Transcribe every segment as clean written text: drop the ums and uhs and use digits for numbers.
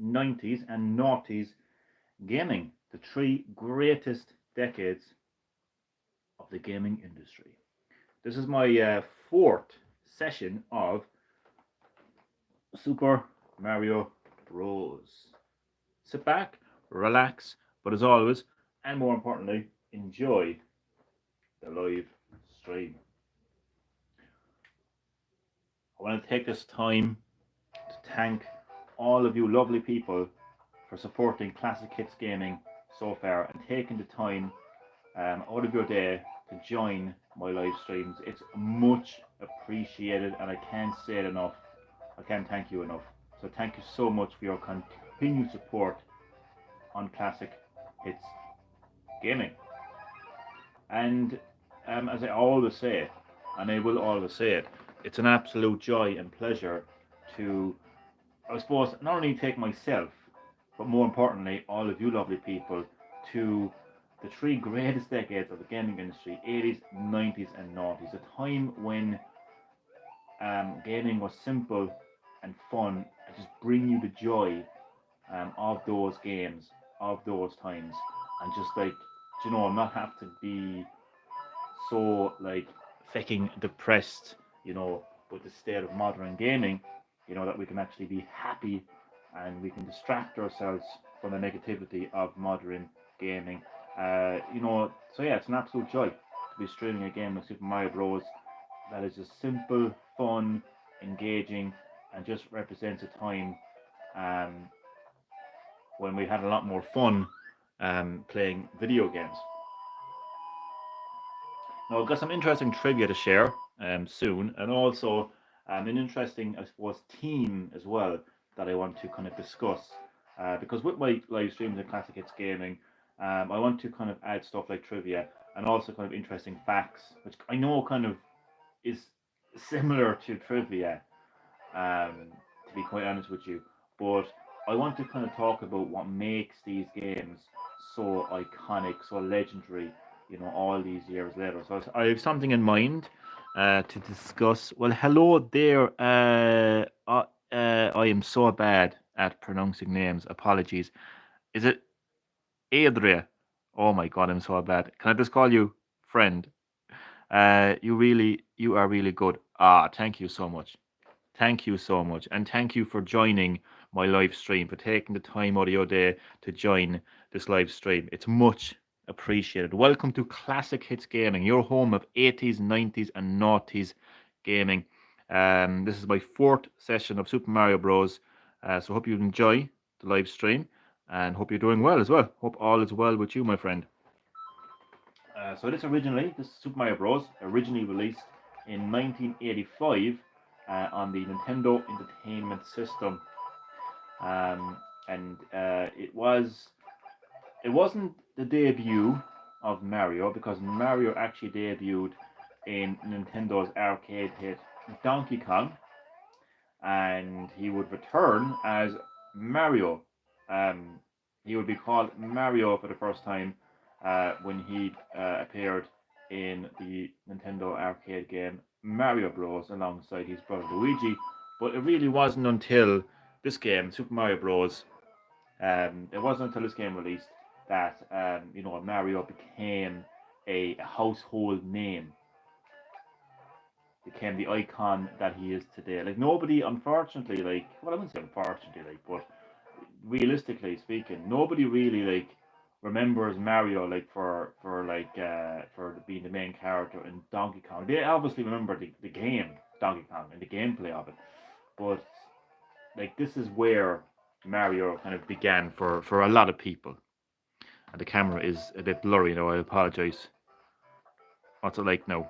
90s, and noughties gaming, the three greatest decades of the gaming industry. This is my fourth session of Super Mario Bros. Sit back, relax, but as always, and more importantly, enjoy the live stream. I want to take this time to thank all of you lovely people for supporting Classic Hits Gaming so far and taking the time out of your day to join my live streams. It's much appreciated, and I can't say it enough. I can't thank you enough. So thank you so much for your continued support on Classic Hits Gaming. And as I always say, and I will always say it, it's an absolute joy and pleasure to, I suppose, not only take myself, but more importantly, all of you lovely people to the three greatest decades of the gaming industry: 80s, 90s, and noughties. A time when gaming was simple and fun, and just bring you the joy of those games, of those times, and just like, not have to be so like fucking depressed, with the state of modern gaming, that we can actually be happy and we can distract ourselves from the negativity of modern gaming. So yeah, it's an absolute joy to be streaming a game like Super Mario Bros. That is just simple, fun, engaging, and just represents a time um, when we had a lot more fun playing video games. Now, I've got some interesting trivia to share soon, and also an interesting, I suppose, theme as well that I want to kind of discuss. Because with my live streams and Classic Hits Gaming, I want to kind of add stuff like trivia and also kind of interesting facts, which I know kind of is similar to trivia, to be quite honest with you. But I want to kind of talk about what makes these games so iconic, so legendary, all these years later. So I have something in mind to discuss. Well, hello there. I am so bad at pronouncing names. Apologies. Is it Adria? Oh my God, I'm so bad. Can I just call you friend? You are really good. Ah, thank you so much. Thank you so much. And thank you for joining my live stream, for taking the time out of your day to join this live stream. It's much appreciated. Welcome to Classic Hits Gaming, your home of 80s, 90s, and noughties gaming. This is my fourth session of Super Mario Bros. So hope you enjoy the live stream and hope you're doing well as well. Hope all is well with you, my friend. This Super Mario Bros. Originally released in 1985 on the Nintendo Entertainment System, and it wasn't the debut of Mario, because Mario actually debuted in Nintendo's arcade hit Donkey Kong, and he would return as Mario. He would be called Mario for the first time when he appeared in the Nintendo arcade game Mario Bros. Alongside his brother Luigi. But it really wasn't until this game, Super Mario Bros. It wasn't until this game released that Mario became a household name, became the icon that he is today. Like nobody, unfortunately, I wouldn't say unfortunately, but realistically speaking, nobody really remembers Mario for being the main character in Donkey Kong. They obviously remember the game Donkey Kong and the gameplay of it, but this is where Mario kind of began for a lot of people. And the camera is a bit blurry now. I apologize. What's it like now?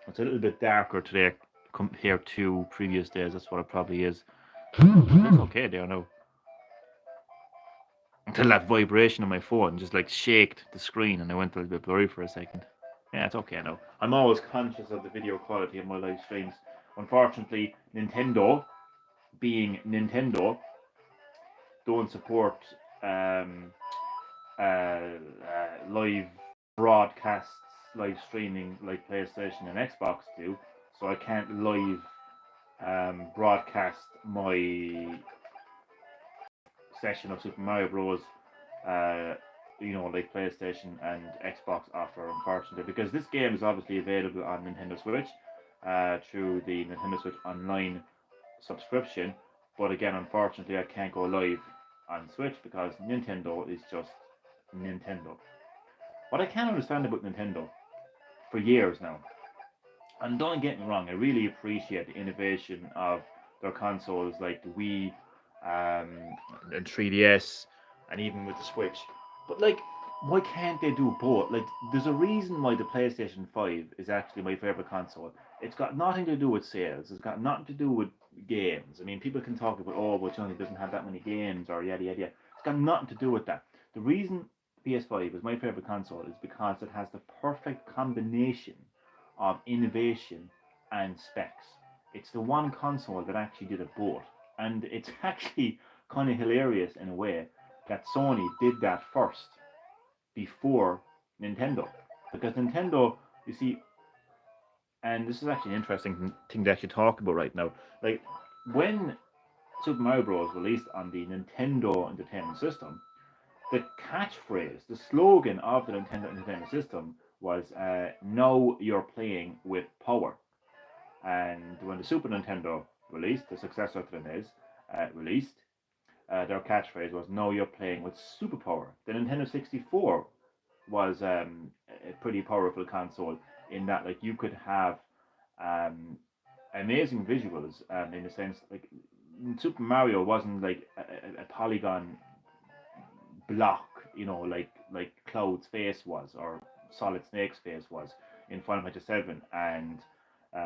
It's a little bit darker today compared to previous days. That's what it probably is. It's okay there now. Until that vibration on my phone just shaked the screen and I went a little bit blurry for a second. Yeah, it's okay now. I'm always conscious of the video quality of my live streams. Unfortunately, Nintendo, being Nintendo, don't support live broadcasts, live streaming like PlayStation and Xbox do. So I can't live broadcast my succession of Super Mario Bros. Like PlayStation and Xbox offer, unfortunately, because this game is obviously available on Nintendo Switch through the Nintendo Switch Online subscription. But again, unfortunately, I can't go live on Switch because Nintendo is just Nintendo. What I can understand about Nintendo for years now, and don't get me wrong, I really appreciate the innovation of their consoles like the Wii, and 3DS, and even with the Switch. But like, why can't they do both? Like, there's a reason why the PlayStation 5 is actually my favorite console. It's got nothing to do with sales. It's got nothing to do with games. I mean, people can talk about, oh, but Johnny doesn't have that many games or yada yada yada. It's got nothing to do with that. The reason PS5 is my favorite console is because it has the perfect combination of innovation and specs. It's the one console that actually did it both. And it's actually kind of hilarious in a way that Sony did that first before Nintendo. Because Nintendo, you see, and this is actually an interesting thing to actually talk about right now. Like, when Super Mario Bros. Released on the Nintendo Entertainment System, the catchphrase, the slogan of the Nintendo Entertainment System was "Now you're playing with power." And when the Super Nintendo released, the successor to the NES, released, their catchphrase was "Now you're playing with superpower." The Nintendo 64 was a pretty powerful console in that, like, you could have um, amazing visuals, in the sense, like, Super Mario wasn't like a polygon block, like Cloud's face was, or Solid Snake's face was in Final Fantasy 7 and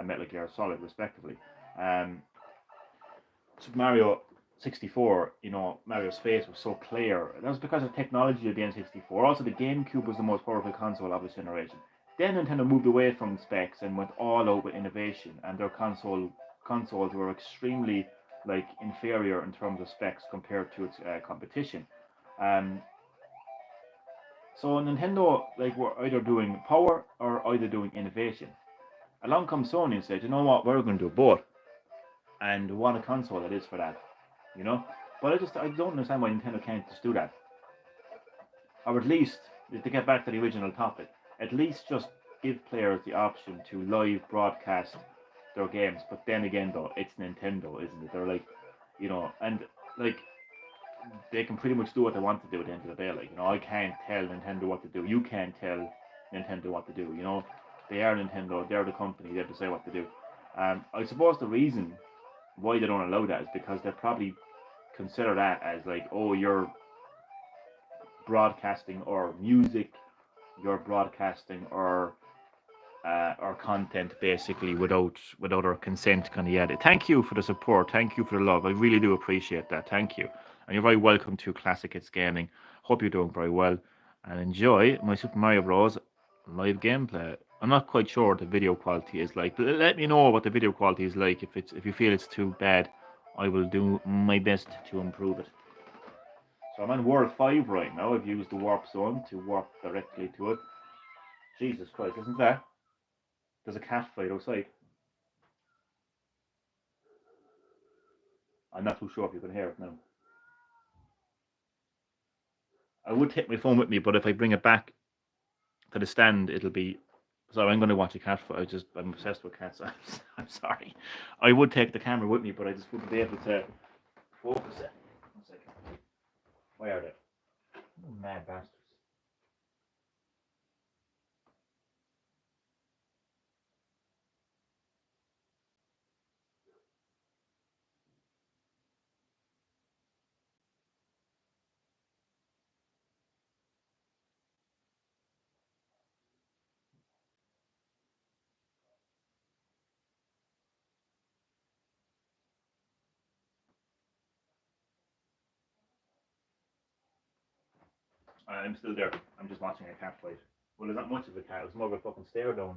Metal Gear Solid, respectively. Um, Super Mario 64, Mario's face was so clear. That was because of technology of the N64. Also, the GameCube was the most powerful console of this generation. Then Nintendo moved away from specs and went all out with innovation, and their consoles were extremely like inferior in terms of specs compared to its competition. Um, so Nintendo like were either doing power or either doing innovation. Along comes Sony and said, you know what, we're going to do both, and what a console it is for that, you know. But I don't understand why Nintendo can't just do that, or at least to get back to the original topic, at least just give players the option to live broadcast their games. But then again, though, it's Nintendo, isn't it? They're like, and like they can pretty much do what they want to do at the end of the day. Like, I can't tell Nintendo what to do. You can't tell Nintendo what to do. They are Nintendo. They're the company. They have to say what to do. I suppose the reason why they don't allow that is because they probably consider that as like, oh, you're broadcasting or music, you're broadcasting or content basically without our consent, kind of. Yeah, thank you for the support, thank you for the love, I really do appreciate that, thank you. And you're very welcome to Classic Hits Gaming. Hope you're doing very well and enjoy my Super Mario Bros. Live gameplay. I'm not quite sure what the video quality is like, but let me know what the video quality is like. If you feel it's too bad, I will do my best to improve it. So I'm on World 5 right now. I've used the warp zone to warp directly to it. Jesus Christ, isn't that? There's a cat fight outside. I'm not too sure if you can hear it now. I would take my phone with me, but if I bring it back to the stand, it'll be. So I'm going to watch a cat fight. I'm obsessed with cats. I'm sorry. I would take the camera with me, but I just wouldn't be able to focus it. 1 second. Where are they? Mad bastards. I'm still there. I'm just watching a cat fight. Well, there's not much of a cat. It's more of a fucking stare down.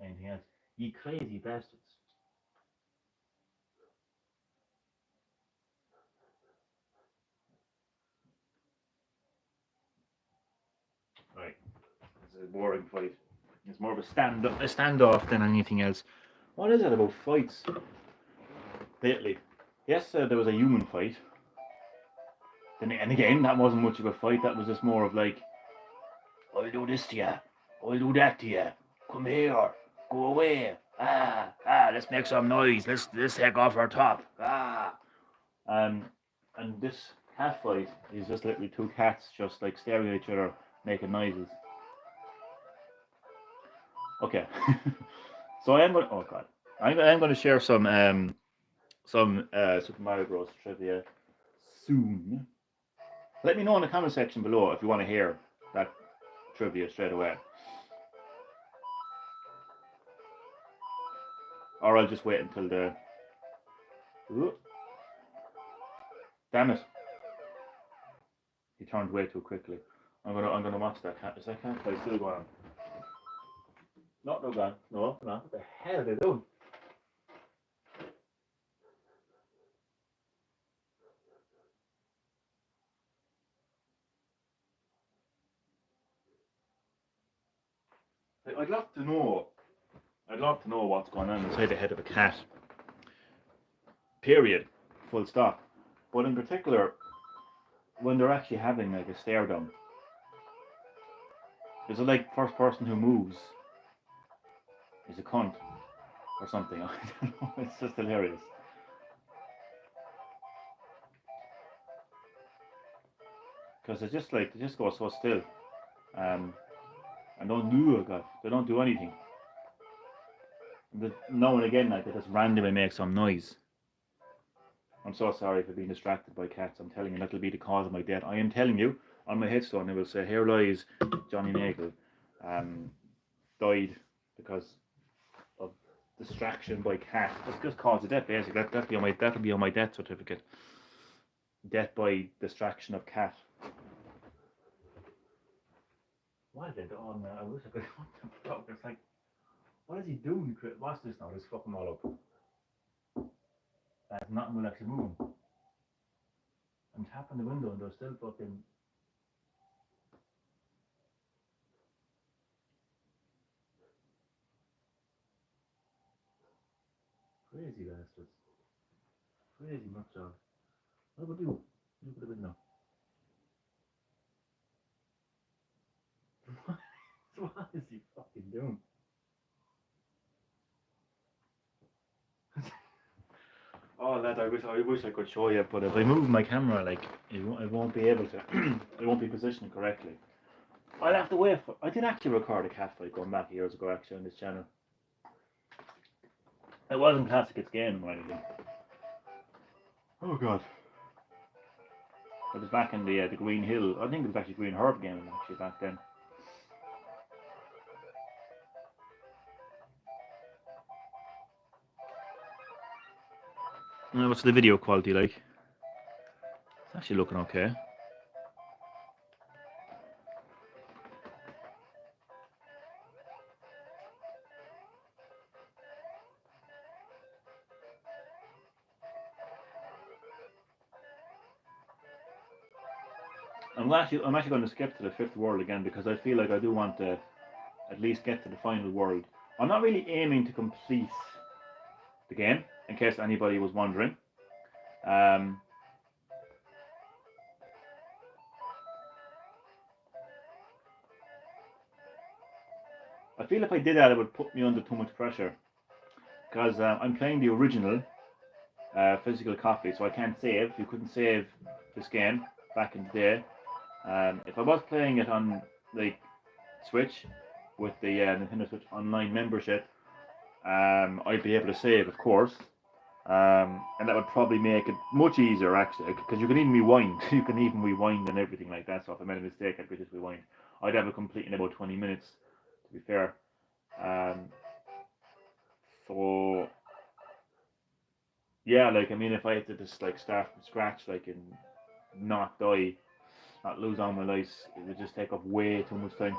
Anything else? Ye crazy bastards. Right. It's a boring fight. It's more of a standoff than anything else. What is it about fights lately? Yes, there was a human fight. Then, and again, that wasn't much of a fight. That was just more of like, I'll do this to you. I'll do that to you. Come here. Go away. Let's make some noise. Let's take off our top. Um, and this cat fight is just literally two cats just like staring at each other, making noises. Okay. So I am going. Oh God. I'm going to share some Super Mario Bros. Trivia soon. Let me know in the comment section below if you want to hear that trivia straight away. Or I'll just wait until the... Ooh. Damn it. He turned way too quickly. I'm gonna watch that cat. Is that cat fight still going on? No, no gone. No, no. What the hell are they doing? I'd love to know. I'd love to know what's going on inside the head of a cat. Period. Full stop. But in particular, when they're actually having like a stare down, is it like first person who moves is a cunt or something? I don't know. It's just hilarious. Because it's just like they just go so still, and don't do it. God, they don't do anything. Now and again, like they just randomly make some noise. I'm so sorry for being distracted by cats. I'm telling you, that'll be the cause of my death. I am telling you, on my headstone it will say, "Here lies Johnny Nagel, died because of distraction by cat." That's just cause of death, basically. That'll be on my death certificate. Death by distraction of cat. What is it on? I wish I could. What the fuck? It's like, what is he doing? Watch this now. Just fuck them all up. Nothing will actually move. I'm tapping the window and they're still fucking. Crazy bastards. Crazy nutjob. What about you? Look at the window. What is he fucking doing? Oh, lad, I wish I could show you, but if I move my camera, like, I won't be able to. It won't be positioned correctly. I'll have to wait for. I did actually record a cat fight going back years ago, actually, on this channel. It wasn't Classic It's Game or anything. Oh God. It was back in the Green Hill. I think it was actually Green Herb game actually back then. What's the video quality like? It's actually looking okay. I'm actually going to skip to the fifth world again because I feel like I do want to at least get to the final world. I'm not really aiming to complete the game, in case anybody was wondering. I feel if I did that, it would put me under too much pressure because I'm playing the original physical copy, so I can't save. You couldn't save this game back in the day. If I was playing it on like Switch with the Nintendo Switch Online membership, I'd be able to save, of course, and that would probably make it much easier actually, because you can even rewind. You can even rewind and everything like that. So if I made a mistake, I could just rewind. I'd have it complete in about 20 minutes, to be fair. So yeah, like I mean, if I had to just like start from scratch, like and not die, not lose all my lives, it would just take up way too much time.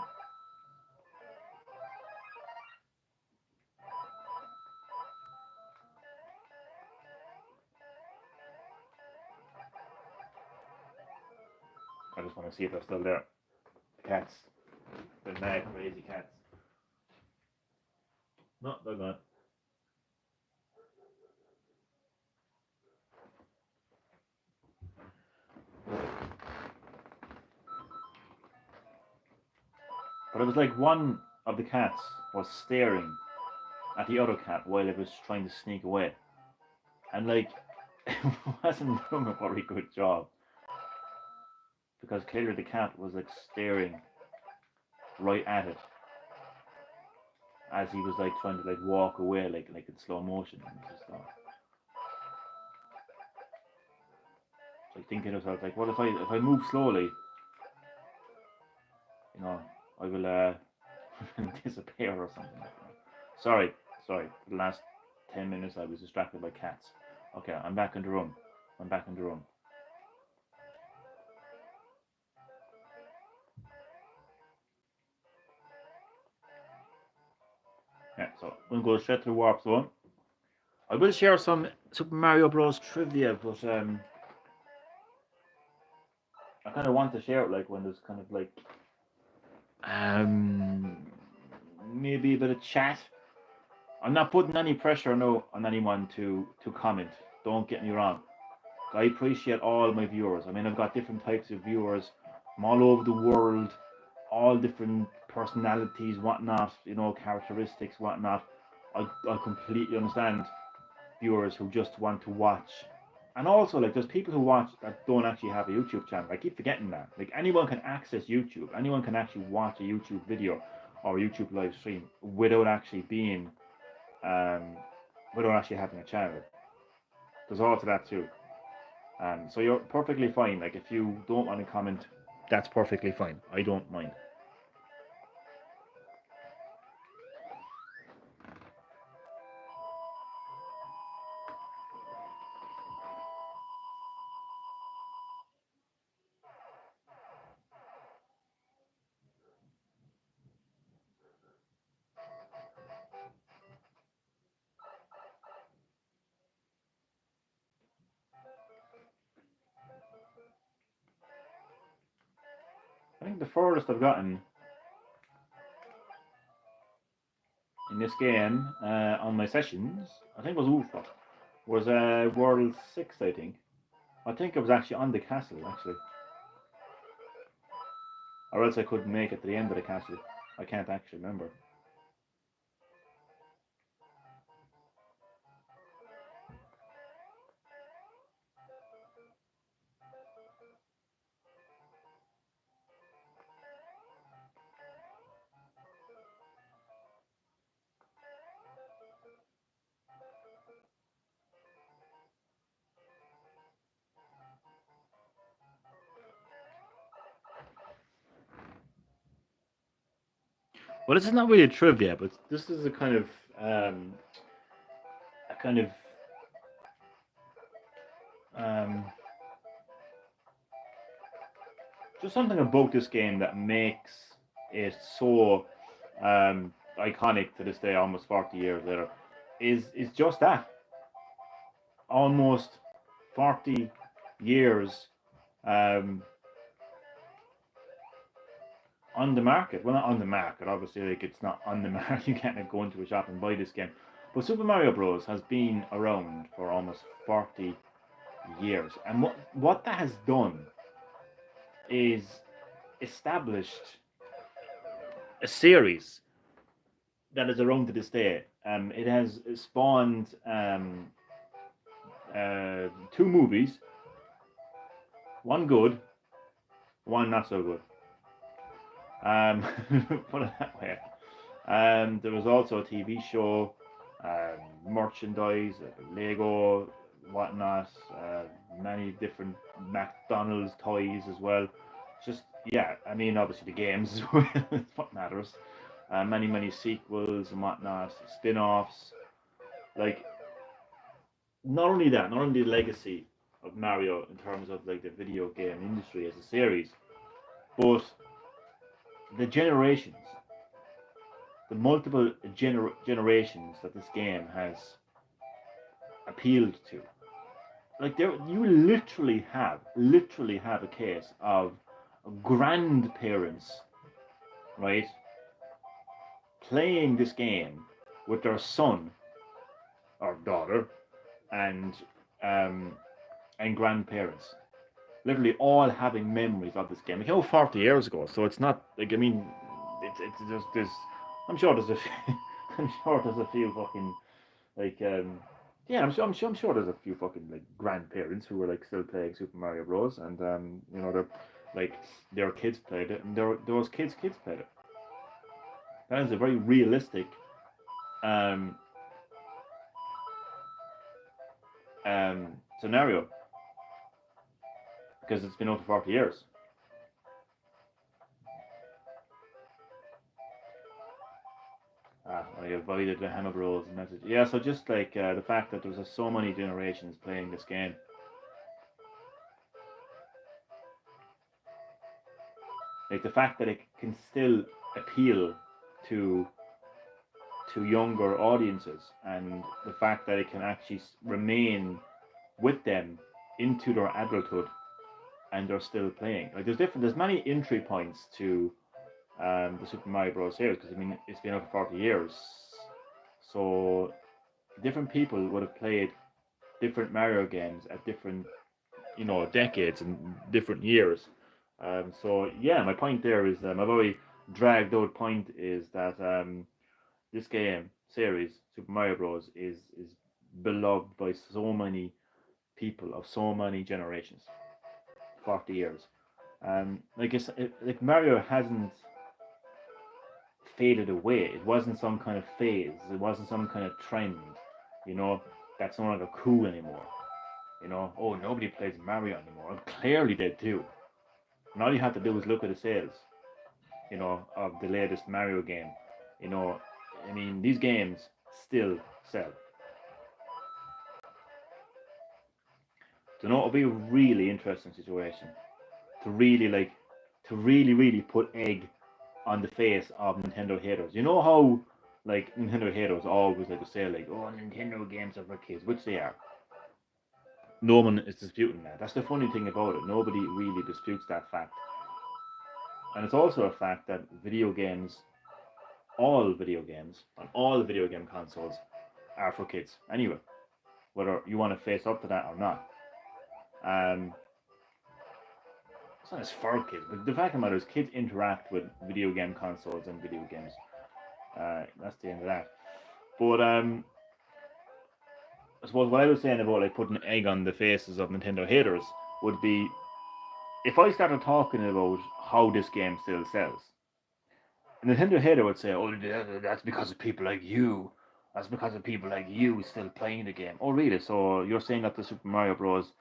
I just want to see if they're still there. The cats. The mad crazy cats. No, they're gone. But it was like one of the cats was staring at the other cat while it was trying to sneak away. And like, it wasn't doing a very good job. Because clearly the cat was like staring right at it as he was like trying to like walk away like in slow motion and just like thinking to himself like, what if I move slowly, you know, I will disappear or something like that. Sorry, for the last 10 minutes I was distracted by cats. Okay, I'm back in the room. Yeah, so we'll go straight to the warp zone. I will share some Super Mario Bros. Trivia, but I kind of want to share it like when there's kind of like um maybe a bit of chat. I'm not putting any pressure on anyone to comment. Don't get me wrong. I appreciate all my viewers. I mean, I've got different types of viewers from all over the world, all different personalities, whatnot, you know, characteristics, whatnot. I completely understand viewers who just want to watch. And also, like, there's people who watch that don't actually have a YouTube channel. I keep forgetting that. Like, anyone can access YouTube. Anyone can actually watch a YouTube video or a YouTube live stream without actually being, without actually having a channel. There's also that too. So you're perfectly fine. Like, if you don't want to comment, that's perfectly fine. I don't mind. I think the furthest I've gotten in this game on my sessions, I think was World 6, I think. I think it was actually on the castle, actually. Or else I couldn't make it to the end of the castle. I can't actually remember. Well, this is not really a trivia, but this is a kind of um, um, just something about this game that makes it so iconic to this day, almost 40 years later, is just that. Almost 40 years um, on the market. Well, not on the market, obviously, like it's not on the market. You can't go into a shop and buy this game. But Super Mario Bros. Has been around for almost 40 years. And what that has done is established a series that is around to this day. It has spawned two movies, one good, one not so good. Put it that way. There was also a TV show, merchandise, Lego, whatnot, many different McDonald's toys as well. Just, yeah, I mean, obviously the games is what matters. Many sequels and whatnot, spin offs. Like, not only the legacy of Mario in terms of like the video game industry as a series, but the generations, the multiple generations that this game has appealed to. Like you literally have a case of grandparents, right, playing this game with their son or daughter and um, and grandparents, literally all having memories of this game. It came out 40 years ago, so it's not like, I mean, there's I'm sure there's a few, I'm sure there's a few fucking like yeah, I'm sure there's a few fucking like grandparents who were like still playing Super Mario Bros. And you know, they're like their kids played it, and those kids played it. That is a very realistic um, scenario because it's been out for 40 years. I avoided the Hammer Bros message. Yeah, so just like the fact that there's so many generations playing this game, like the fact that it can still appeal to younger audiences, and the fact that it can actually remain with them into their adulthood, and they're still playing. Like there's many entry points to the Super Mario Bros. Series because I mean it's been out for 40 years, so different people would have played different Mario games at different decades and different years. So yeah, my point there is my very dragged out point is that this game series Super Mario Bros. is beloved by so many people of so many generations, 40 years. Like like Mario hasn't faded away. It wasn't some kind of phase. It wasn't some kind of trend. You know, that's no longer cool anymore. You know, oh, nobody plays Mario anymore. And clearly they do. And all you have to do is look at the sales, of the latest Mario game. You know, I mean, these games still sell. So, it'll be a really interesting situation to really really put egg on the face of Nintendo haters. You know how like Nintendo haters always like to say like, oh, Nintendo games are for kids, which they are. No one is disputing that. That's the funny thing about it. Nobody really disputes that fact. And it's also a fact that video games, all video games, on all video game consoles, are for kids. Anyway, whether you want to face up to that or not. Um, it's not as for kids, but the fact of the matter is, kids interact with video game consoles and video games. That's the end of that. But I suppose what I was saying about like putting egg on the faces of Nintendo haters would be if I started talking about how this game still sells. A Nintendo hater would say, "Oh, that's because of people like you. That's because of people like you still playing the game." Oh, really? So you're saying that the Super Mario Bros.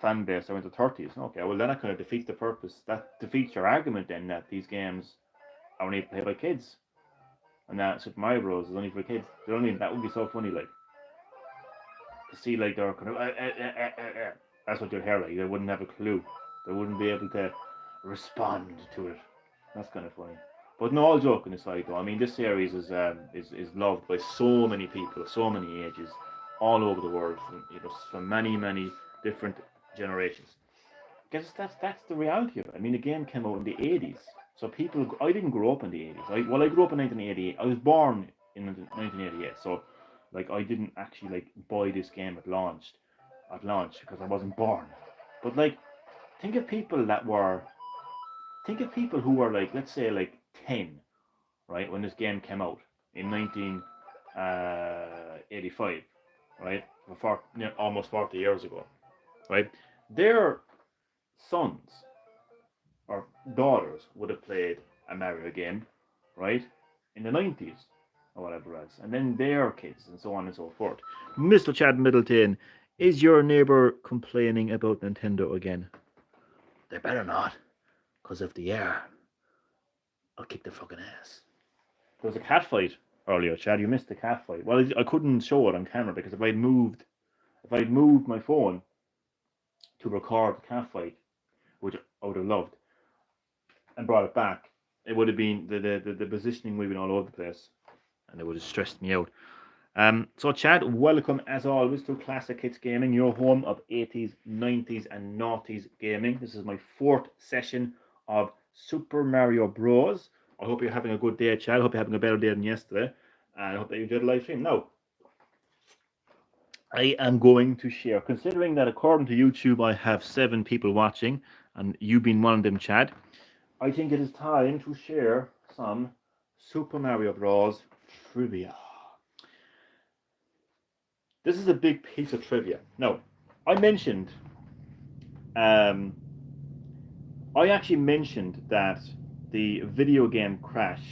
Fan base are in the 30s? Okay, well then that kind of defeats the purpose. That defeats your argument then that these games are only played by kids, and that Super Mario Bros. Is only for kids. That would be so funny, like to see like they're kind of that's what you'd hear like. They wouldn't have a clue. They wouldn't be able to respond to it. That's kind of funny. But no, all joking aside, though, I mean this series is loved by so many people of so many ages, all over the world, from many different generations. Because that's the reality of it. I mean, the game came out in the 80s, so I didn't grow up in the 80s. I grew up in 1988. I was born in 1988, so like I didn't actually like buy this game at launch because I wasn't born. But like, think of people that were think of people who were like, let's say, like 10, right, when this game came out in 1985, right, almost 40 years ago, right? Their sons or daughters would have played a Mario game, right, in the 90s or whatever else, and then their kids, and so on and so forth. Mr. Chad Middleton, is your neighbor complaining about Nintendo again? They better not, because if they are, I'll kick the fucking ass. There was a cat fight earlier, Chad. You missed the cat fight. Well, I couldn't show it on camera because if I'd moved my phone to record the cat fight, which I would have loved, and brought it back, it would have been the positioning would have been all over the place, and it would have stressed me out. So Chad, welcome as always to Classic Hits Gaming, your home of 80s, 90s, and noughties gaming. This is my fourth session of Super Mario Bros. I hope you're having a good day, Chad. I hope you're having a better day than yesterday, and I hope that you enjoyed the live stream. Now, I am going to share, considering that according to YouTube I have 7 people watching, and you being one of them, Chad, I think it is time to share some Super Mario Bros. Trivia. This is a big piece of trivia. Now, I mentioned, I actually mentioned that the video game crash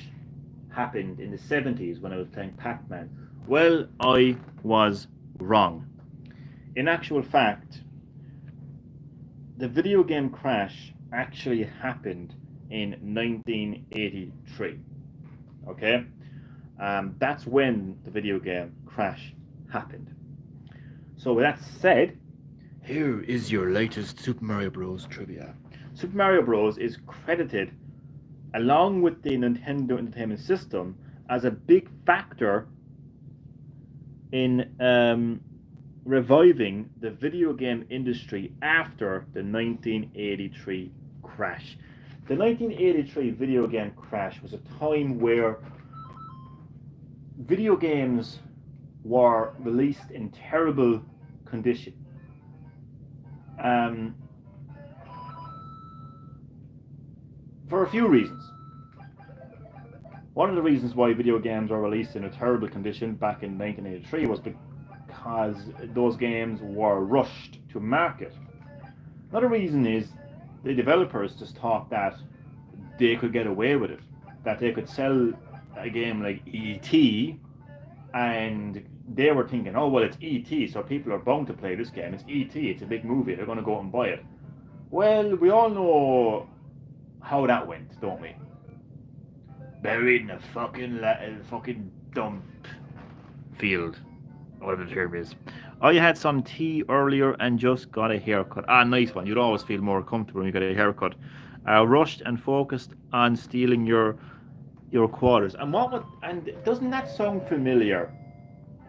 happened in the 70s when I was playing Pac-Man. Well, I was wrong. In actual fact, the video game crash actually happened in 1983. Okay? That's when the video game crash happened. So with that said, here is your latest Super Mario Bros. Trivia. Super Mario Bros. Is credited, along with the Nintendo Entertainment System, as a big factor in reviving the video game industry after the 1983 crash. The 1983 video game crash was a time where video games were released in terrible condition. For a few reasons. One of the reasons why video games were released in a terrible condition back in 1983 was because those games were rushed to market. Another reason is the developers just thought that they could get away with it, that they could sell a game like E.T. and they were thinking, oh well, it's E.T., so people are bound to play this game. It's E.T., it's a big movie, they're going to go out and buy it. Well, we all know how that went, don't we? Buried in a fucking dump field, whatever the term is. I had some tea earlier and just got a haircut. Ah, nice one. You'd always feel more comfortable when you get a haircut. Rushed and focused on stealing your quarters. And doesn't that sound familiar?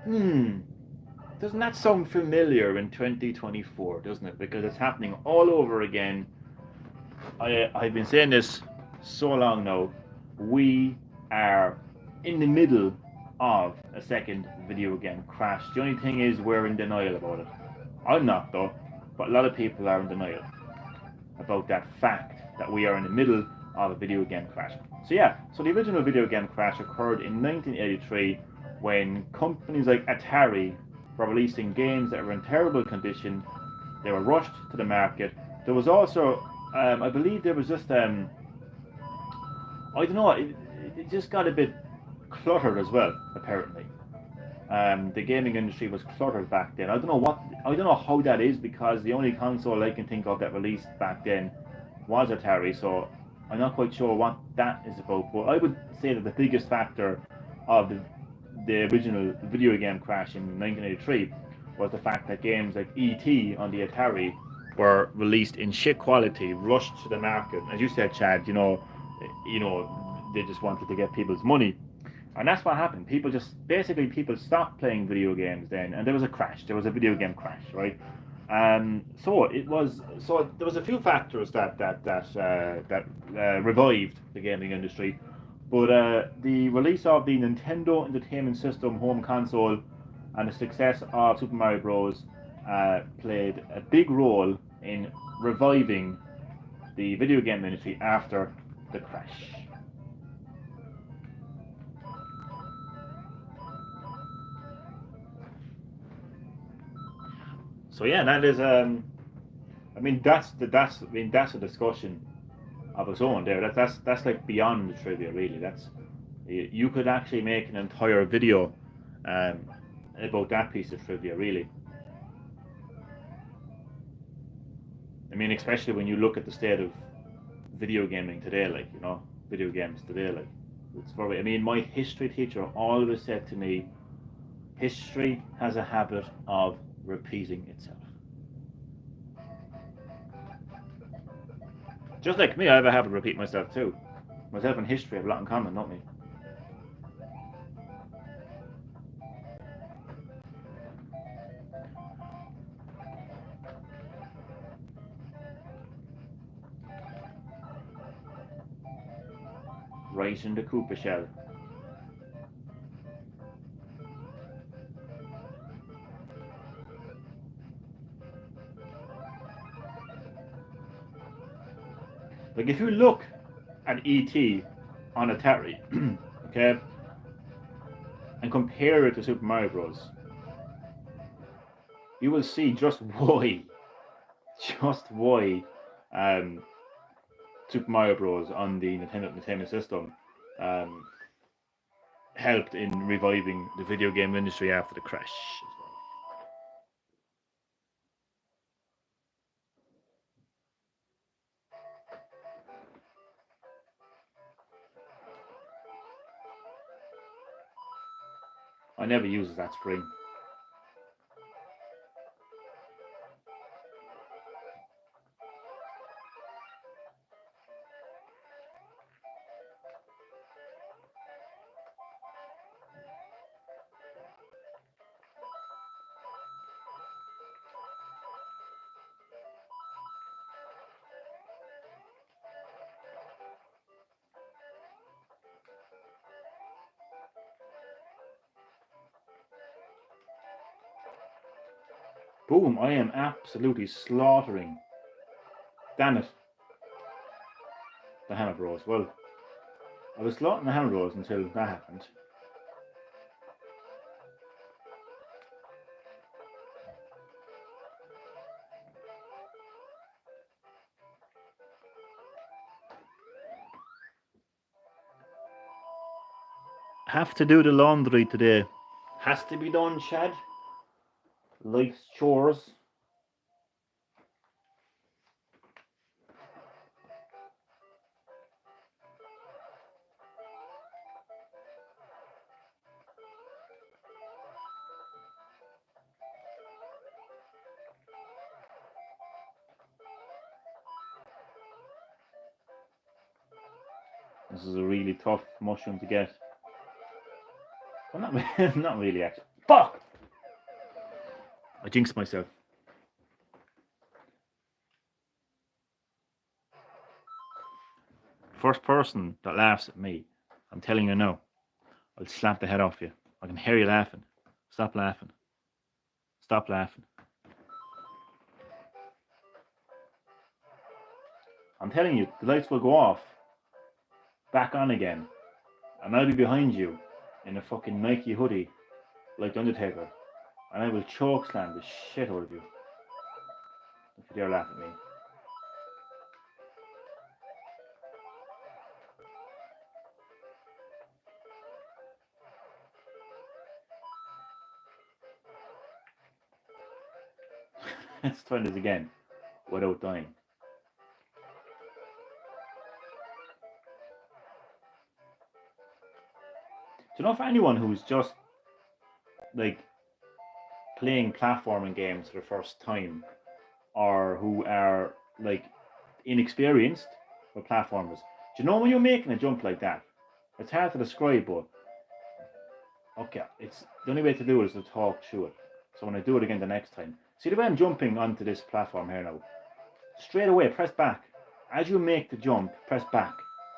Doesn't that sound familiar in 2024, doesn't it? Because it's happening all over again. I've been saying this so long now. We are in the middle of a second video game crash. The only thing is we're in denial about it. I'm not though, but a lot of people are in denial about that fact that we are in the middle of a video game crash. So the original video game crash occurred in 1983 when companies like Atari were releasing games that were in terrible condition. They were rushed to the market. There was also, I believe there was just, I don't know, it just got a bit cluttered as well, apparently. The gaming industry was cluttered back then. I don't know how that is, because the only console I can think of that released back then was Atari, so I'm not quite sure what that is about. But I would say that the biggest factor of the original video game crash in 1983 was the fact that games like E.T. on the Atari were released in shit quality, rushed to the market. As you said, Chad, they just wanted to get people's money. And that's what happened. People stopped playing video games then, and there was a crash. There was a video game crash, right? So there was a few factors that revived the gaming industry, but the release of the Nintendo Entertainment System home console and the success of Super Mario Bros. Played a big role in reviving the video game industry after the crash. So yeah, that is that's a discussion of its own there. That's like beyond the trivia, really. You could actually make an entire video about that piece of trivia, really. I mean, especially when you look at the state of video gaming today, video games today, my history teacher always said to me, history has a habit of repeating itself. Just like me, I have a habit of repeating myself too. Myself and history have a lot in common, don't we? Right in the Koopa shell. Like if you look at E.T., on Atari, okay, and compare it to Super Mario Bros., you will see just why um, Super Mario Bros. On the Nintendo system um, helped in reviving the video game industry after the crash. I never used that spring. Boom, I am absolutely slaughtering. Damn it. The Hammer Bros. Well, I was slaughtering the Hammer Bros until that happened. Have to do the laundry today. Has to be done, Chad. Life's chores. This is a really tough mushroom to get. Well, not really, actually. Fuck! I jinxed myself. First person that laughs at me, I'm telling you now, I'll slap the head off you. I can hear you laughing. Stop laughing. Stop laughing. I'm telling you, the lights will go off, back on again, and I'll be behind you in a fucking Nike hoodie, like the Undertaker, and I will choke slam the shit out of you if you dare laugh at me. Let's try this again, without dying. Do you know, for anyone who's just like playing platforming games for the first time, or who are like inexperienced with platformers, do you know when you're making a jump like that? It's hard to describe, but okay, it's the only way to do it is to talk through it. So when I do it again the next time, see the way I'm jumping onto this platform here now. Straight away, press back. As you make the jump, press back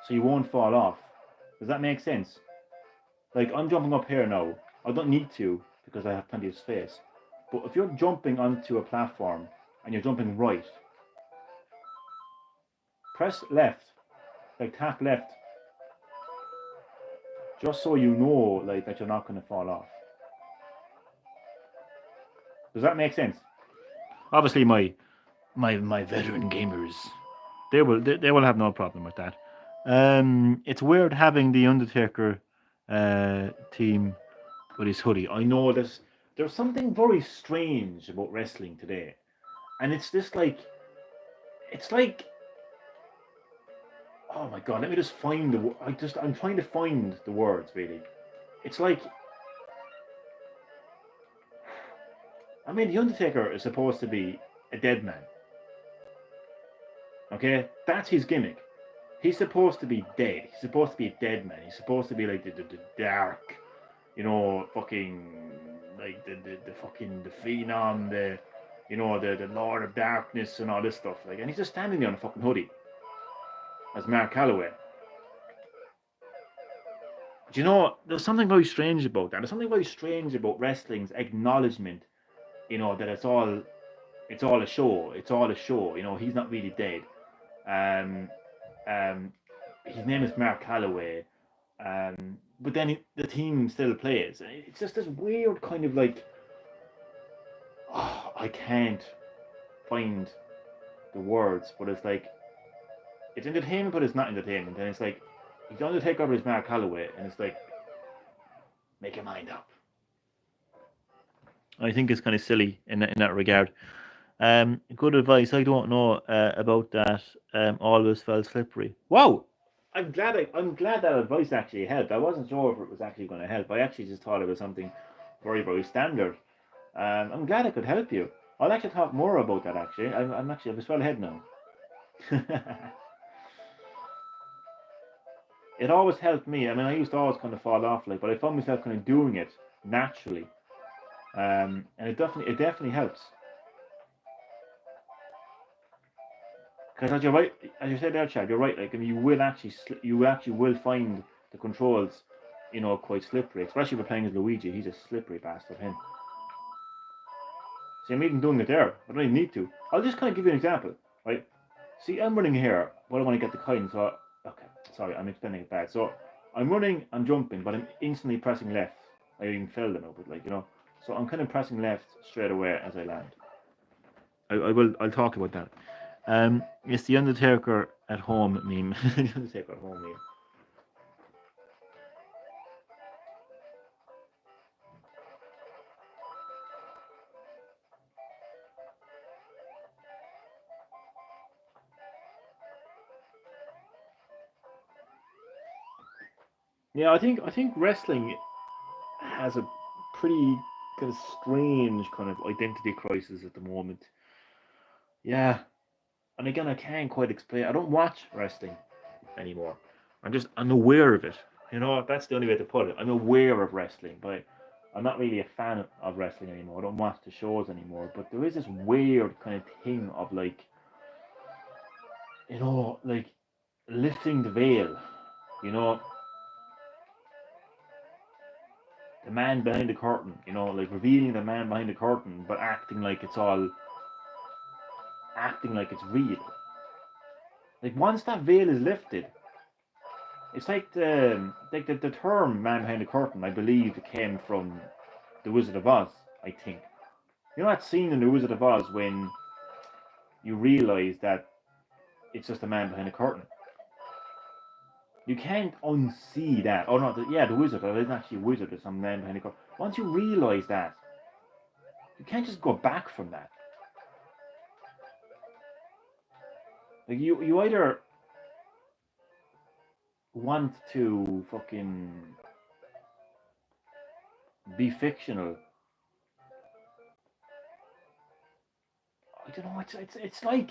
so you won't fall off. Does that make sense? Like, I'm jumping up here now. I don't need to because I have plenty of space. But if you're jumping onto a platform and you're jumping right, press left, like tap left, just so you know, like, that you're not going to fall off. Does that make sense? Obviously, my veteran gamers, they will have no problem with that. It's weird having the Undertaker team with his hoodie. I know there's something very strange about wrestling today, and it's this like, it's like, oh my god, let me just find I'm trying to find the words really. It's like, I mean, the Undertaker is supposed to be a dead man. Okay, that's his gimmick. He's supposed to be dead. He's supposed to be a dead man. He's supposed to be like the dark, fucking like the fucking the phenom, the Lord of Darkness and all this stuff. Like, and he's just standing there on a fucking hoodie as Mark Calloway. Do you know, there's something very strange about that. There's something very strange about wrestling's acknowledgement, that it's all a show. It's all a show. He's not really dead. Um, his name is Mark Calloway, but then the team still plays. It's just this weird kind of like, oh, I can't find the words, but it's like it's entertainment, but it's not entertainment. And it's like he's going to take over his Mark Calloway, and it's like make your mind up. I think it's kind of silly in that regard. Good advice. I don't know about that. Always felt slippery. Wow, I'm glad that advice actually helped. I wasn't sure if it was actually going to help. I actually just thought it was something very standard. I'm glad I could help you. I'll actually talk more about that. Actually, I'm actually I was well ahead now. It always helped me. I mean, I used to always kind of fall off, like, but I found myself kind of doing it naturally, and it definitely helps. Because as you're right, as you said there, Chad, you're right. Like, I mean, you actually will find the controls, quite slippery. Especially if you're playing as Luigi, he's a slippery bastard. Him. See, I'm even doing it there. I don't even need to. I'll just kind of give you an example, right? See, I'm running here, but I want to get the coin. So, okay, sorry, I'm explaining it bad. So, I'm running, I'm jumping, but I'm instantly pressing left. I even fell them out, but so I'm kind of pressing left straight away as I land. I'll talk about that. It's the Undertaker at home meme. The Undertaker at home meme. Yeah, I think wrestling has a pretty kind of strange kind of identity crisis at the moment. Yeah, and again, I can't quite explain. I don't watch wrestling anymore. I'm aware of it. That's the only way to put it. I'm aware of wrestling, but I'm not really a fan of wrestling anymore. I don't watch the shows anymore. But there is this weird kind of thing of like, like lifting the veil. You know, the man behind the curtain. Like revealing the man behind the curtain, but acting like it's real. Like once that veil is lifted, it's like the term "man behind the curtain." I believe it came from the Wizard of Oz. I think that scene in the Wizard of Oz when you realize that it's just a man behind the curtain. You can't unsee that. Oh no, the wizard. It isn't actually a wizard. It's some man behind the curtain. Once you realize that, you can't just go back from that. Like you either want to fucking be fictional. I don't know. It's like,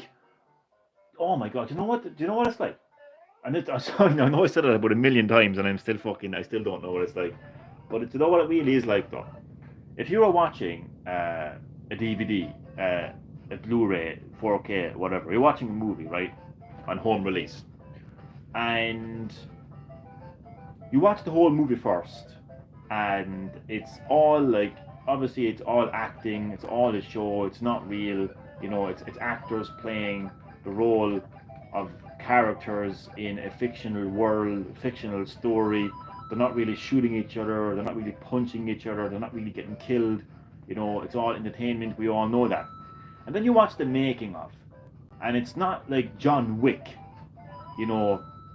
oh my god. Do you know what it's like? And sorry, I know I said it about a million times, and I still don't know what it's like. But you know what it really is like, though. If you were watching a DVD, a Blu-ray, 4K, whatever, you're watching a movie, right, on home release, and you watch the whole movie first, and it's all like, obviously, it's all acting, it's all a show, it's not real, it's actors playing the role of characters in a fictional world, fictional story. They're not really shooting each other, they're not really punching each other, they're not really getting killed. It's all entertainment, we all know that. And then you watch the making of, and it's not like John Wick,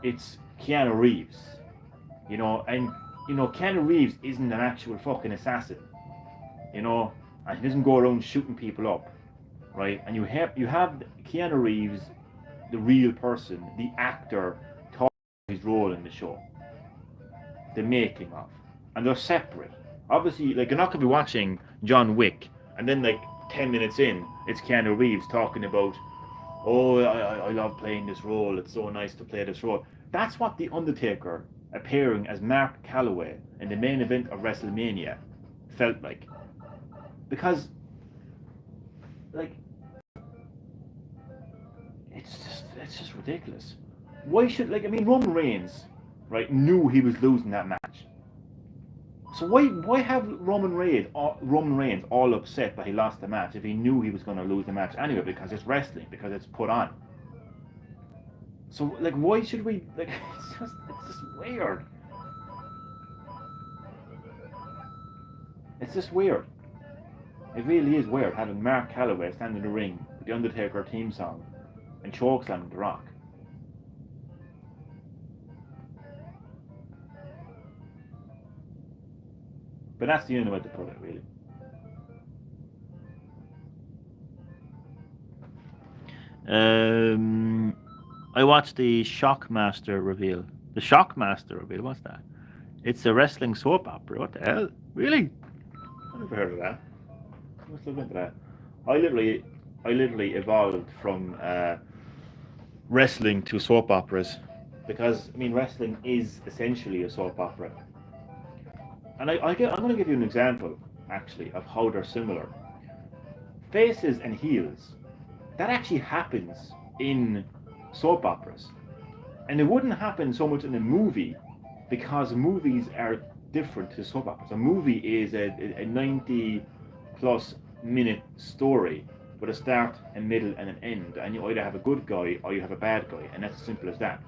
it's Keanu Reeves, and Keanu Reeves isn't an actual fucking assassin, and he doesn't go around shooting people up, right? And you have Keanu Reeves, the real person, the actor, talking about his role in the show, the making of, and they're separate. Obviously, like you're not gonna be watching John Wick, and then like 10 minutes in, it's Keanu Reeves talking about, oh, I love playing this role. It's so nice to play this role. That's what the Undertaker appearing as Mark Calloway in the main event of WrestleMania felt like, because like it's just ridiculous. Why should, like, I mean, Roman Reigns, right, knew he was losing that match. So why have Roman Reigns all upset that he lost the match if he knew he was going to lose the match anyway? Because it's wrestling, because it's put on. So like, why should we like? It's just weird. It's just weird. It really is weird having Mark Calloway stand in the ring with the Undertaker theme song and chokeslam The Rock. But that's the only way to put it, really. I watched the Shockmaster reveal. The Shockmaster reveal, what's that? It's a wrestling soap opera. What the hell? Really? I never heard of that. I must look into that. I literally, I literally evolved from wrestling to soap operas because I mean wrestling is essentially a soap opera. And I'm going to give you an example actually of how they're similar. Faces and heels. That actually happens in soap operas. And it wouldn't happen so much in a movie because movies are different to soap operas. A movie is a 90 plus minute story with a start, a middle, and an end. And you either have a good guy or you have a bad guy. And that's as simple as that.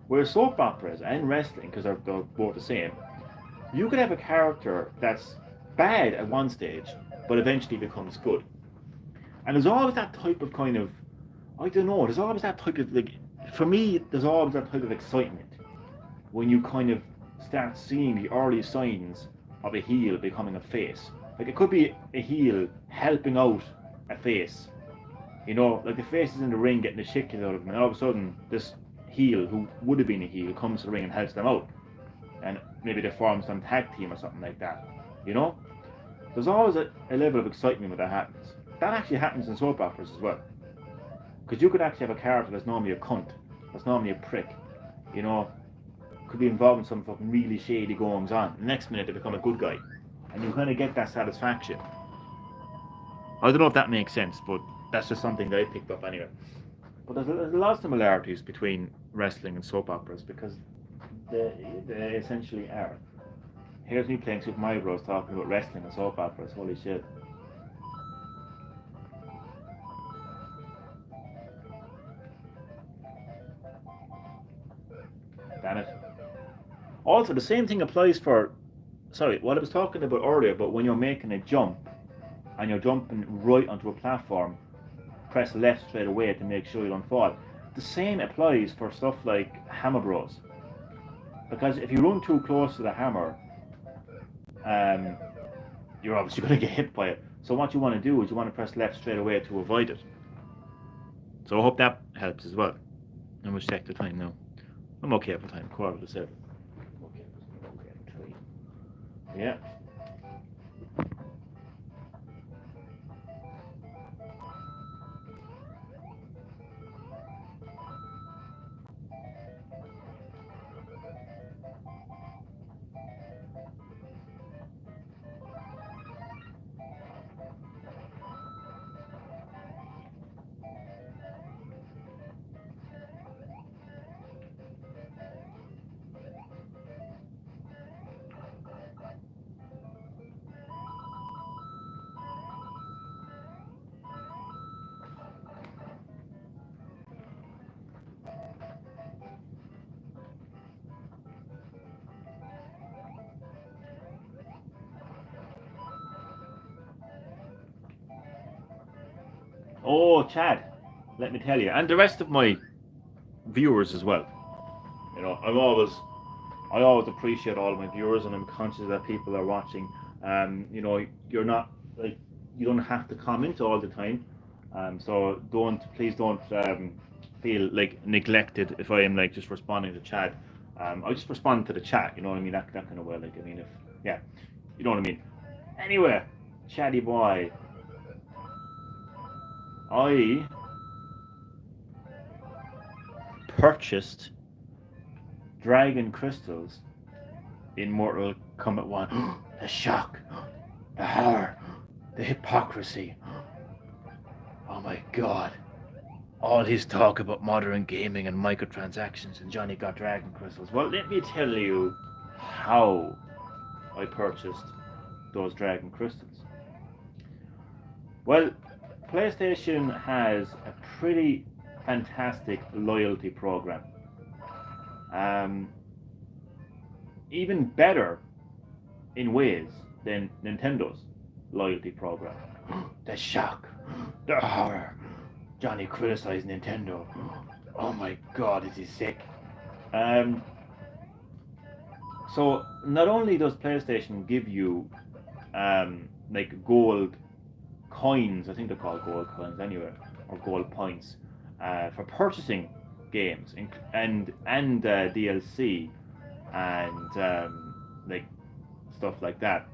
Whereas soap operas and wrestling, because they're both the same, you could have a character that's bad at one stage, but eventually becomes good. And there's always that type of kind of, I don't know, there's always that type of, like, for me, there's always that type of excitement when you kind of start seeing the early signs of a heel becoming a face. Like, it could be a heel helping out a face. You know, like the face is in the ring getting the shit kicked out of him, and all of a sudden, this heel, who would have been a heel, comes to the ring and helps them out. And maybe they form some tag team or something like that. You know? There's always a level of excitement when that happens. That actually happens in soap operas as well. Because you could actually have a character that's normally a cunt, that's normally a prick, you know, could be involved in some fucking really shady goings on. The next minute they become a good guy. And you kind of get that satisfaction. I don't know if that makes sense, but that's just something that I picked up anyway. But there's a lot of similarities between wrestling and soap operas because they essentially are. Here's me playing Super Mario Bros. Talking about wrestling and soap operas. Holy shit. Damn it. Also, the same thing applies for, sorry, what I was talking about earlier, but when you're making a jump and you're jumping right onto a platform, press left straight away to make sure you don't fall. The same applies for stuff like hammer bros. Because if you run too close to the hammer, um, you're obviously going to get hit by it. So what you want to do is you want to press left straight away to avoid it. So I hope that helps as well. And we'll check the time now. I'm okay for time, 6:15. Okay, okay, 3. Yeah. Oh, Chad, let me tell you, and the rest of my viewers as well. You know, I always appreciate all of my viewers, and I'm conscious that people are watching. You know, you're not like you don't have to comment all the time. So please don't feel like neglected if I am like just responding to chat. I just respond to the chat. You know what I mean? That kind of way. Like I mean, if yeah, you know what I mean. Anyway, chatty boy, I purchased dragon crystals in Mortal Kombat 1. The shock, the horror, the hypocrisy. Oh my god. All his talk about modern gaming and microtransactions and Johnny got dragon crystals. Well, let me tell you how I purchased those dragon crystals. Well, PlayStation has a pretty fantastic loyalty program. Um, Even better in ways than Nintendo's loyalty program. The shock, the horror. Johnny criticized Nintendo. Oh my god, is he sick? Um, so not only does PlayStation give you like gold coins, I think they're called gold coins anyway, or gold points, for purchasing games and DLC and like stuff like that,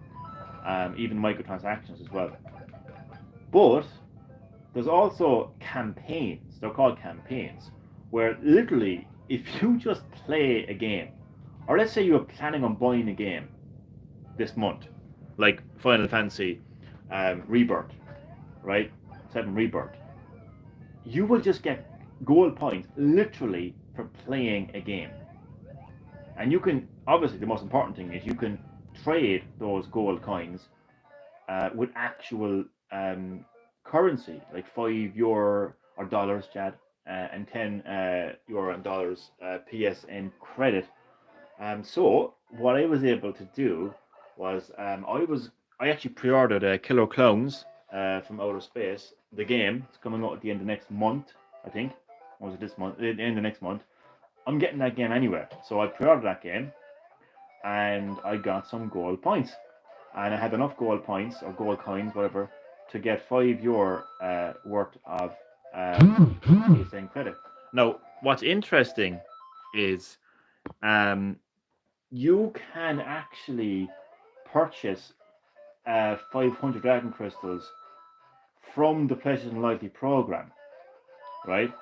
even microtransactions as well. But there's also campaigns. They're called campaigns, where literally, if you just play a game, or let's say you were planning on buying a game this month, like Final Fantasy Rebirth, right? 7 Rebirth, you will just get gold points literally for playing a game. And you can, obviously, the most important thing is you can trade those gold coins with actual currency, like €5 or dollars, Chad, and €10 and dollars PSN credit. So what I was able to do was I actually pre-ordered Killer Clowns from Outer Space, the game. It's coming out at the end of next month, I think. Or was it this month? The end of next month. I'm getting that game anyway, so I pre-ordered that game, and I got some gold points, and I had enough gold points or gold coins, whatever, to get €5 worth of PSN credit. Now, what's interesting is um, you can actually purchase 500 Dragon Crystals from the PlayStation Loyalty program, right?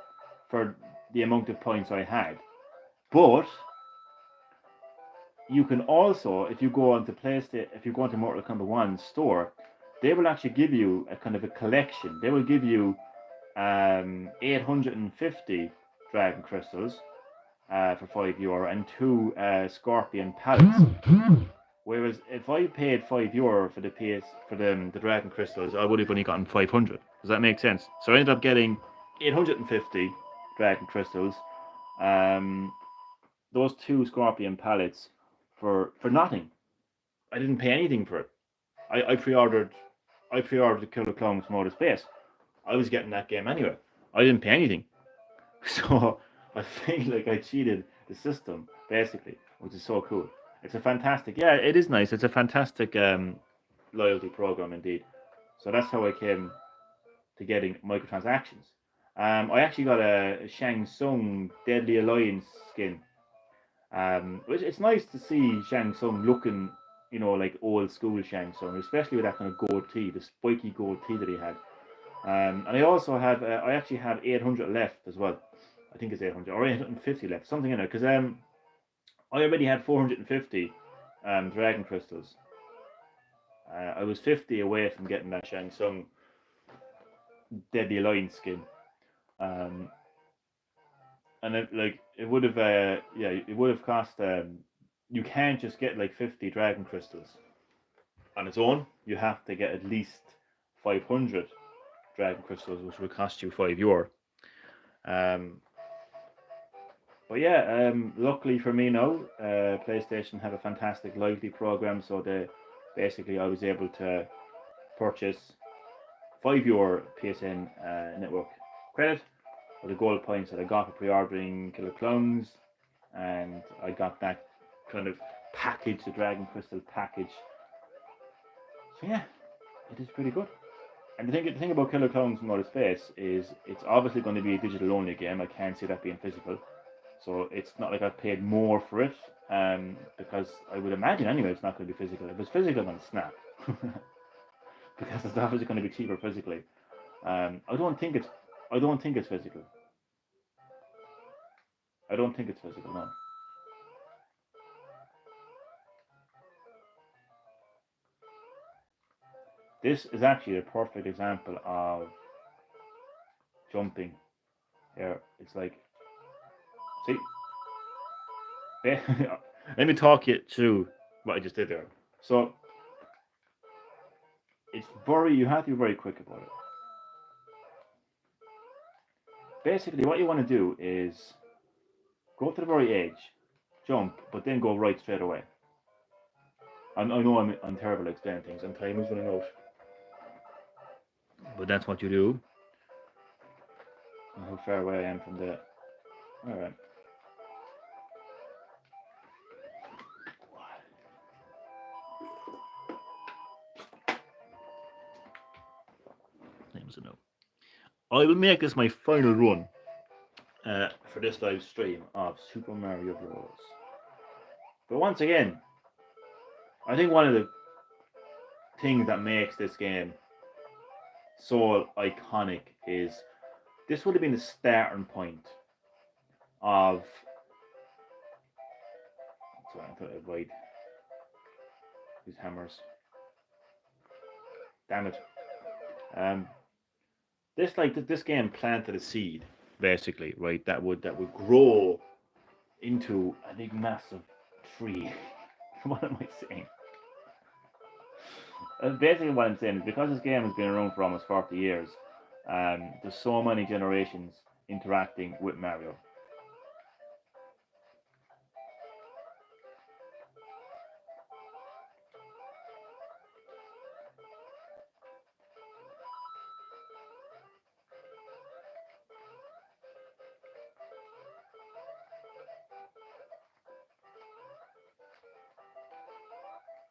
For the amount of points I had. But you can also, if you go onto PlayStation, if you go onto Mortal Kombat 1 store, they will actually give you a kind of a collection. They will give you 850 Dragon Crystals for €5 and 2 Scorpion pallets. Whereas if I paid €5 for the Dragon Crystals, I would have only gotten 500. Does that make sense? So I ended up getting 850 Dragon Crystals, um, those 2 Scorpion pallets for nothing. I didn't pay anything for it. I pre-ordered the Killer Clowns from Outer Space. I was getting that game anyway. I didn't pay anything. So I feel like I cheated the system, basically, which is so cool. It's a fantastic, yeah, it is nice. It's a fantastic loyalty program indeed. So that's how I came to getting microtransactions. I actually got a Shang Tsung Deadly Alliance skin, which it's nice to see Shang Tsung looking, like old school Shang Tsung, especially with that kind of goatee, the spiky goatee that he had. And I actually have 800 left as well. I think it's 800 or 850 left, something in it, because I already had 450 Dragon Crystals. I was 50 away from getting that Shang Tsung Deadly Alliance skin. Um, and it would have, it would have cost, you can't just get like 50 Dragon Crystals on its own. You have to get at least 500 Dragon Crystals, which would cost you €5. But yeah, luckily for me now, PlayStation have a fantastic loyalty program. So I was able to purchase €5 PSN network credit for the gold points that I got for pre-ordering Killer Clowns, and I got that kind of package, the Dragon Crystal package. So yeah, it is pretty good. And the thing about Killer Clowns from Outer Space is it's obviously going to be a digital only game. I can't see that being physical. So it's not like I've paid more for it, because I would imagine anyway it's not going to be physical. If it's physical, I'm going to snap. Because the stuff is going to be cheaper physically. I don't think it's physical. I don't think it's physical, no. This is actually a perfect example of jumping here. It's like, see, let me talk you through what I just did there. So you have to be very quick about it. basically what you want to do is go to the very edge, jump, but then go right straight away. I know I'm terrible at explaining things, and time is running out. But that's what you do. How far away I am from the. Alright. Names enough. I will make this my final run for this live stream of Super Mario Bros. But once again, I think one of the things that makes this game so iconic is this would have been the starting point of. Sorry, I thought I'd avoid these hammers. Damn it. This game planted a seed, basically, right? That would grow into a big massive tree. What am I saying? Basically, what I'm saying is because this game has been around for almost 40 years, there's so many generations interacting with Mario.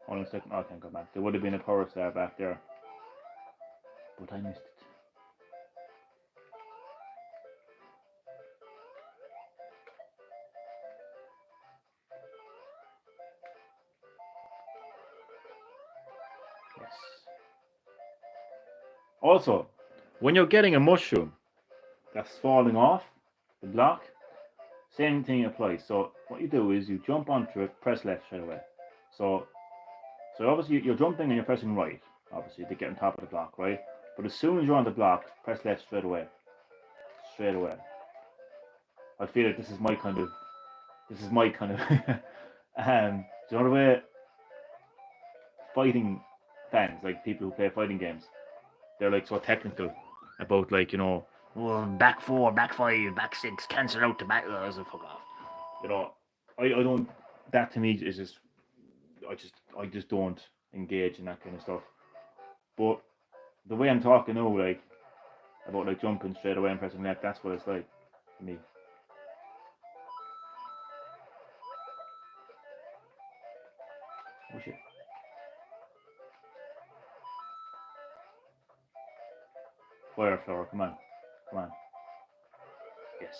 Hold on a second. Oh, I can't go back. There would have been a power star back there, but I missed it. Yes. Also, when you're getting a mushroom that's falling off the block, same thing applies. So what you do is you jump onto it, press left straight away. So obviously you're jumping and you're pressing right, obviously, to get on top of the block, right? But as soon as you're on the block, press left straight away. Straight away. I feel like this is my kind of do you know the way fighting fans, like people who play fighting games, they're like so technical about like, well, back four, back five, back six, cancel out the back. I was like, fuck off. I don't. That to me is just. I just don't engage in that kind of stuff. But the way I'm talking now, like about like jumping straight away and pressing left, that's what it's like for me. Oh shit. Fire flower, come on. Come on. Yes.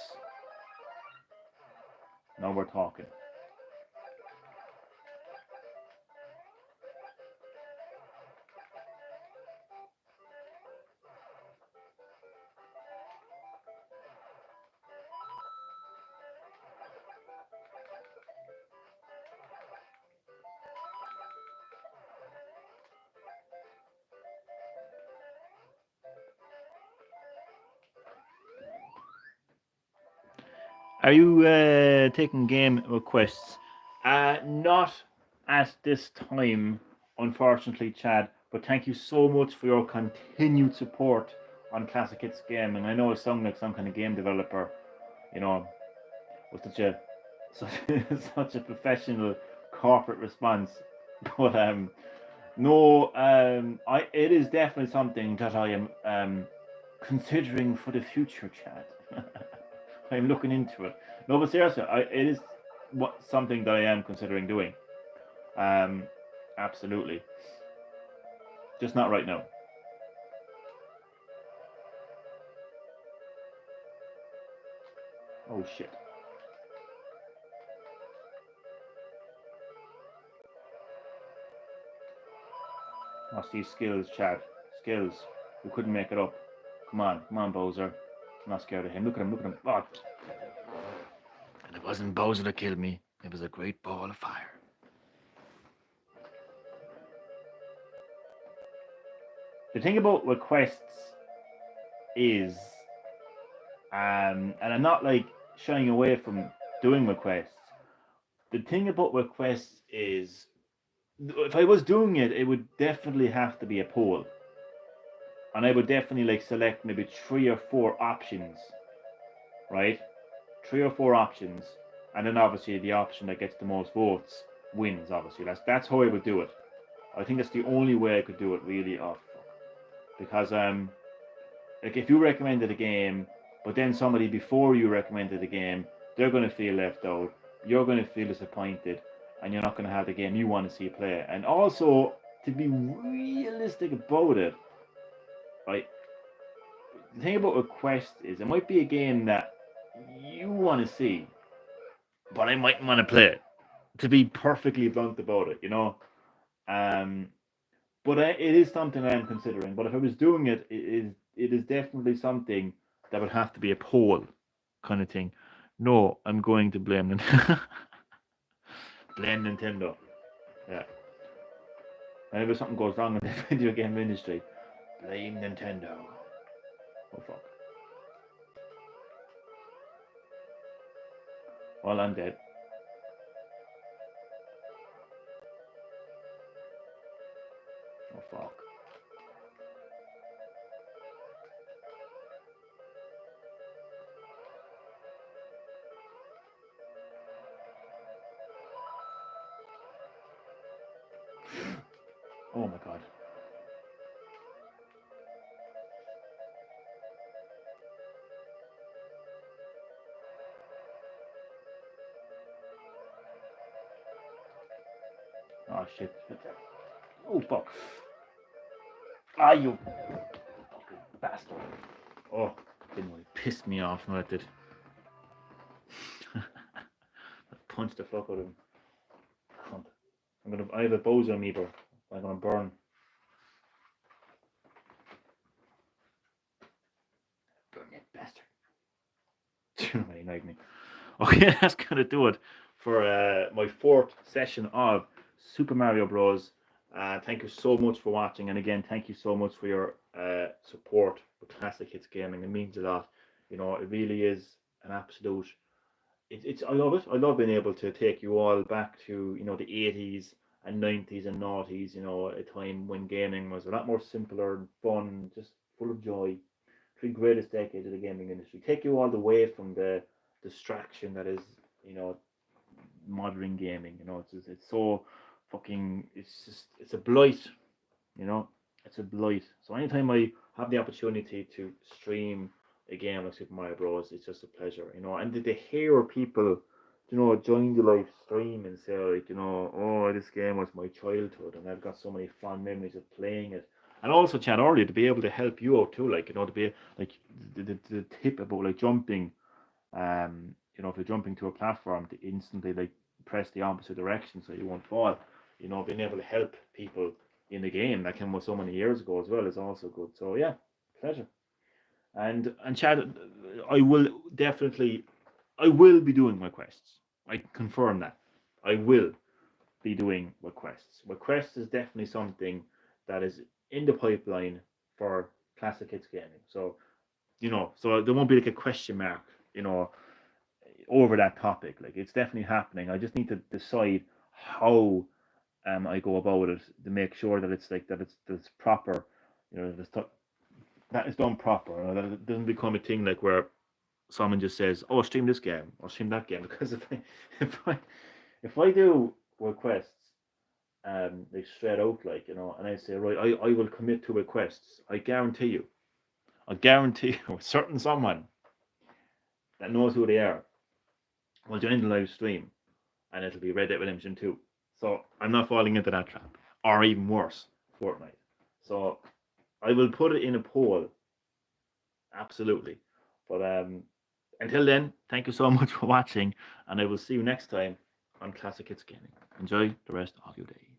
Now we're talking. Are you taking game requests? Not at this time, unfortunately, Chad. But thank you so much for your continued support on Classic Hits Gaming. I know it sounds like some kind of game developer, with such a professional corporate response. But no, it is definitely something that I am considering for the future, Chad. I'm looking into it. No, but seriously, it is something that I am considering doing. Absolutely. Just not right now. Oh shit. What's these skills, Chad? Skills. We couldn't make it up. Come on, Bowser. I'm not scared of him. Look at him. Oh. And it wasn't Bowser that killed me. It was a great ball of fire. The thing about requests is, and I'm not like shying away from doing requests. The thing about requests is, if I was doing it, it would definitely have to be a poll. And I would definitely like select maybe 3 or 4 options right? 3 or 4 options, and then obviously the option that gets the most votes wins. Obviously, that's how I would do it. I think that's the only way I could do it really. Oh, fuck. Because like if you recommended a game, but then somebody before you recommended a game, they're going to feel left out. You're going to feel disappointed, and you're not going to have the game you want to see play. And also, to be realistic about it, right? The thing about a quest is it might be a game that you want to see, but I might want to play it. To be perfectly blunt about it, Um, but it is something I am considering. But if I was doing it, it is definitely something that would have to be a poll kind of thing. No, I'm going to blame blame Nintendo. Yeah. Whenever something goes wrong in the video game industry, blame Nintendo. Oh fuck. Well, I'm dead. Oh fuck. Oh my god. Oh shit. Oh fuck. Ah, you fucking bastard. Oh, didn't really piss me off. No, it did. Punch the fuck out of him. Cunt. I have a bozo amoeba. I'm gonna burn. Burn that bastard. Really annoyed me. Okay, that's gonna do it for my 4th session of Super Mario Bros. Thank you so much for watching, and again, thank you so much for your support for Classic Hits Gaming. It means a lot. It really is an absolute. It's I love it. I love being able to take you all back to the 80s and 90s and noughties. A time when gaming was a lot more simpler and fun, just full of joy. 3 greatest decades of the gaming industry. Take you all the way from the distraction that is, you know, modern gaming. It's so fucking. It's a blight. You know, it's a blight. So anytime I have the opportunity to stream a game like Super Mario Bros, it's just a pleasure. And to hear people, join the live stream and say like, oh, this game was my childhood, and I've got so many fond memories of playing it. And also, Chad, earlier to be able to help you out too, like to be like the tip about like jumping, if you're jumping to a platform to instantly like press the opposite direction so you won't fall. Being able to help people in the game that came with so many years ago as well is also good. So yeah, pleasure. And Chad, I will definitely, I will be doing my quests. I confirm that. I will be doing requests. Requests is definitely something that is in the pipeline for Classic Hits Gaming. So there won't be like a question mark, you know, over that topic. Like it's definitely happening. I just need to decide how I go about it to make sure that it's like that it's proper, that it's done proper. That it doesn't become a thing like where someone just says, "Oh, stream this game or stream that game." Because if I if I do requests like straight out, like and I say, right, I will commit to requests. I guarantee you, a certain someone that knows who they are will join the live stream, and it'll be Red Dead Redemption 2. So I'm not falling into that trap, or even worse, Fortnite. So I will put it in a poll, absolutely. But until then, thank you so much for watching, and I will see you next time on Classic Hits Gaming. Enjoy the rest of your day.